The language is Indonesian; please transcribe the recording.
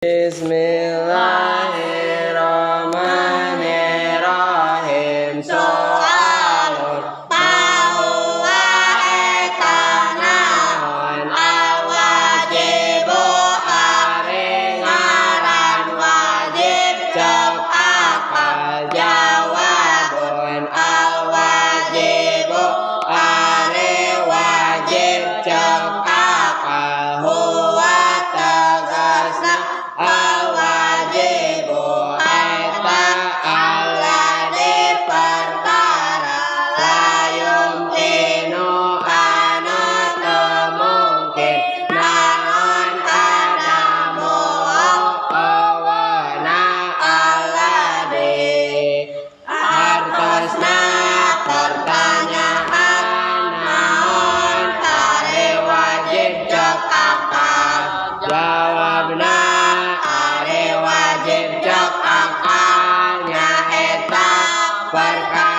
Bismillahirrahmanirrahim. Soalun mahuwa etanahon awajibu ari ngaran wajib cek akal jawabun awajibu ari wajib cek akal huwa tegasna awajibu eta alladzi perkara layum kinu anu teu mungkin naon adamu awana alladzi hartosna pertanyaan naon ari wajib cek akal jawabna ari wajib cek akal nyaeta perkara